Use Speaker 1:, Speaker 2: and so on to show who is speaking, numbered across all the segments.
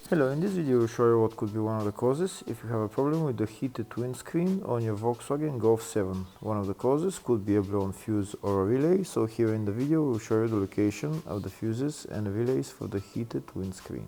Speaker 1: Hello, in this video we'll show you what could be one of the causes if you have a problem with the heated windscreen on your Volkswagen Golf 7. One of the causes could be a blown fuse or a relay, so here in the video we'll show you the location of the fuses and the relays for the heated windscreen.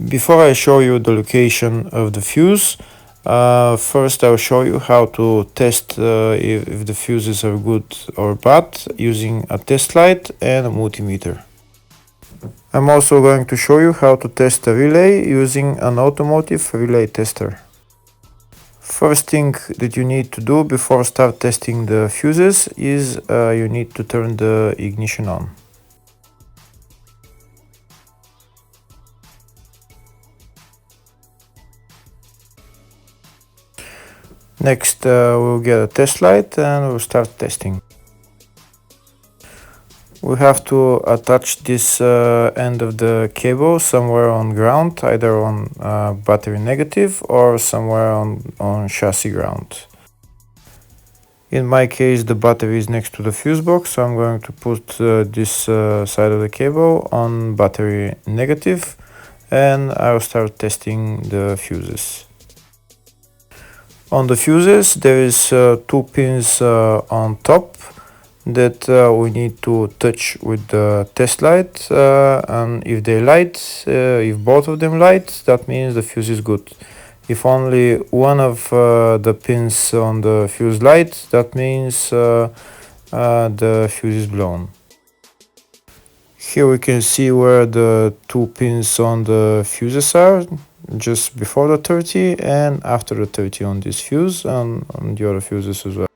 Speaker 1: Before I show you the location of the fuse, first I'll show you how to test if the fuses are good or bad using a test light and a multimeter. I'm also going to show you how to test a relay using an automotive relay tester. First thing that you need to do before start testing the fuses is you need to turn the ignition on. Next we'll get a test light and we'll start testing. We have to attach this end of the cable somewhere on ground, either on battery negative or somewhere on chassis ground. In my case the battery is next to the fuse box, so I'm going to put this side of the cable on battery negative and I'll start testing the fuses. On the fuses there is two pins on top that we need to touch with the test light, and if they light, if both of them light, that means the fuse is good. If only one of the pins on the fuse light, that means the fuse is blown. Here we can see where the two pins on the fuses are, just before the 30 and after the 30 on this fuse and on the other fuses as well.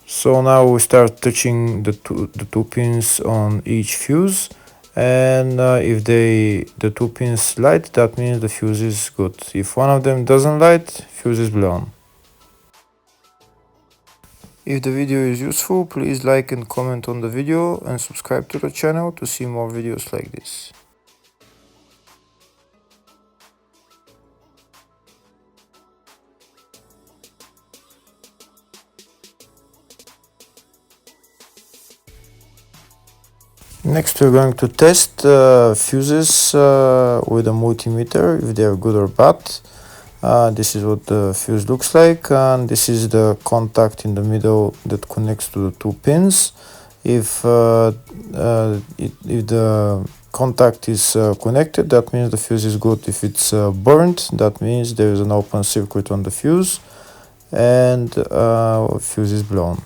Speaker 1: So now we start touching the two pins on each fuse, and if the two pins light, that means the fuse is good. If one of them doesn't light, fuse is blown. If the video is useful, please like and comment on the video and subscribe to the channel to see more videos like this. Next we're going to test fuses with a multimeter, if they are good or bad. This is what the fuse looks like, and this is the contact in the middle that connects to the two pins. If the contact is connected, that means the fuse is good. If it's burnt, that means there is an open circuit on the fuse and fuse is blown.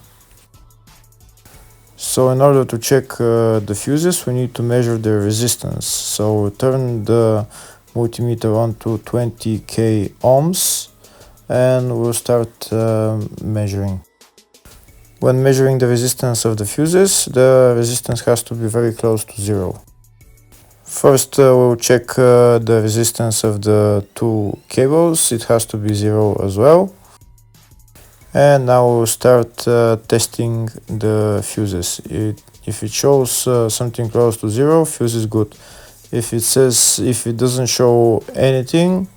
Speaker 1: So in order to check the fuses, we need to measure the resistance. So turn the multimeter on to 20k ohms and we'll start measuring. When measuring the resistance of the fuses, the resistance has to be very close to zero. First we'll check the resistance of the two cables. It has to be zero as well. And now we'll start testing the fuses. If it shows something close to zero, fuse is good. If it doesn't show anything,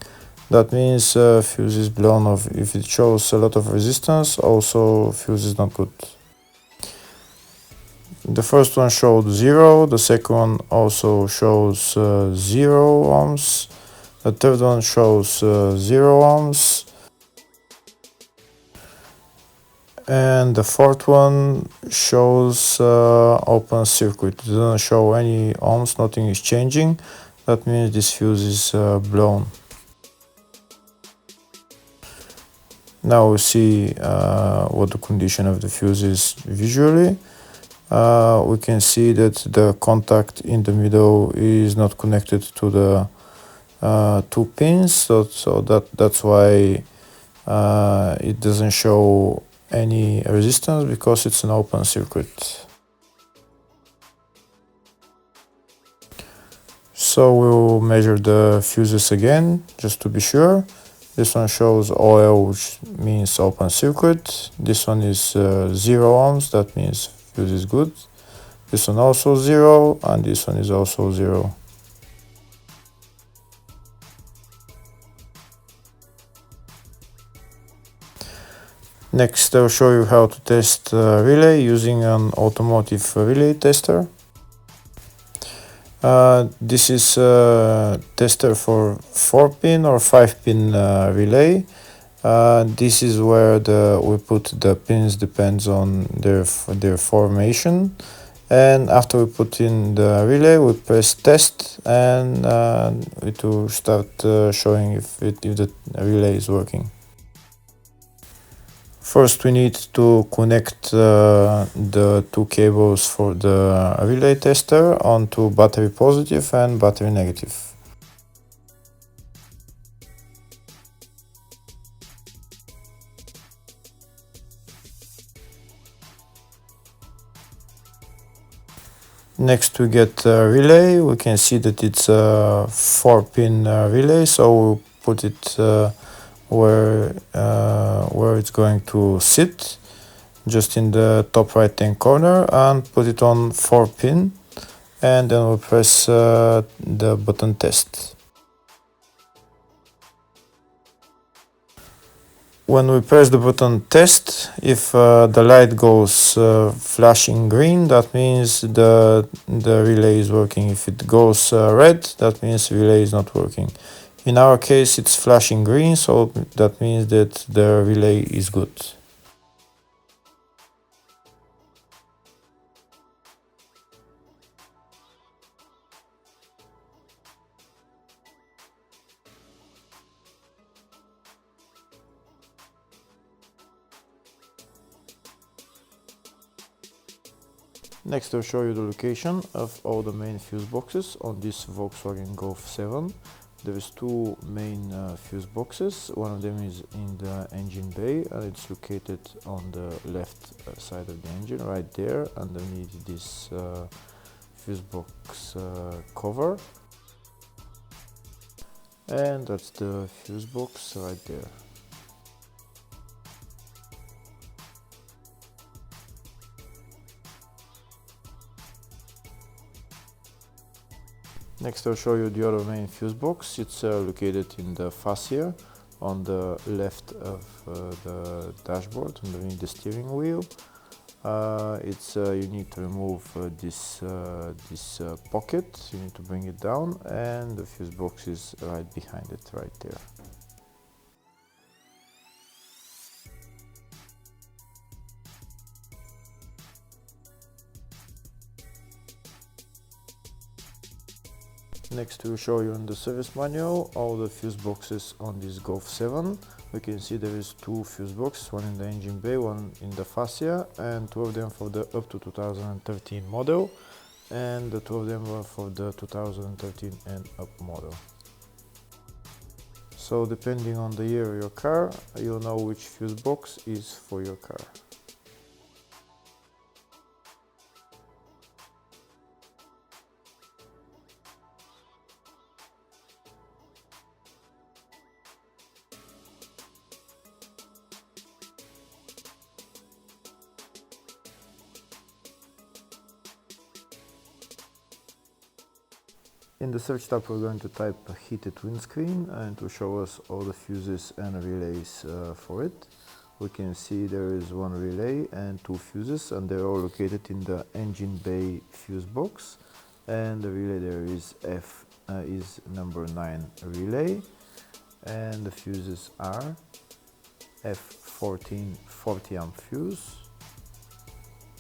Speaker 1: that means fuse is blown off. If it shows a lot of resistance, also fuse is not good. The first one showed 0, the second one also shows 0 ohms, the third one shows 0 ohms, and the fourth one shows open circuit. It doesn't show any ohms, nothing is changing. That means this fuse is blown. Now we see what the condition of the fuse is visually. We can see that the contact in the middle is not connected to the two pins, so that's why it doesn't show any resistance, because it's an open circuit. So we'll measure the fuses again just to be sure. This one shows OL, which means open circuit. This one is 0 ohms, that means fuse is good. This one also 0, and this one is also 0. Next, I'll show you how to test relay using an automotive relay tester. This is a tester for 4-pin or 5-pin relay. This is where we put the pins, depends on their formation. And after we put in the relay, we press test, and it will start showing if the relay is working. First, we need to connect the two cables for the relay tester onto battery positive and battery negative. Next, we get a relay. We can see that it's a 4-pin relay, so we'll put it where it's going to sit, just in the top right hand corner, and put it on 4-pin, and then we'll press the button test. When we press the button test, if the light goes flashing green, that means the relay is working. If it goes red, that means relay is not working. In our case, it's flashing green, so that means that the relay is good. Next, I'll show you the location of all the main fuse boxes on this Volkswagen Golf 7. There is two main fuse boxes. One of them is in the engine bay, and it's located on the left side of the engine, right there, underneath this fuse box cover. And that's the fuse box right there. Next, I'll show you the other main fuse box. It's located in the fascia on the left of the dashboard, underneath the steering wheel. You need to remove this pocket. You need to bring it down, and the fuse box is right behind it, right there. Next, we'll show you in the service manual all the fuse boxes on this Golf 7. We can see there is two fuse boxes, one in the engine bay, one in the fascia, and two of them for the up to 2013 model, and the two of them were for the 2013 and up model. So depending on the year of your car, you'll know which fuse box is for your car. In the search tab, we're going to type heated windscreen, and to show us all the fuses and relays for it. We can see there is one relay and two fuses, and they're all located in the engine bay fuse box. And the relay there is number 9 relay, and the fuses are F14 40 amp fuse,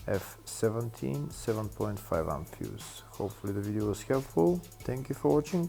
Speaker 1: F17 7.5 amp fuse. Hopefully the video was helpful. Thank you for watching.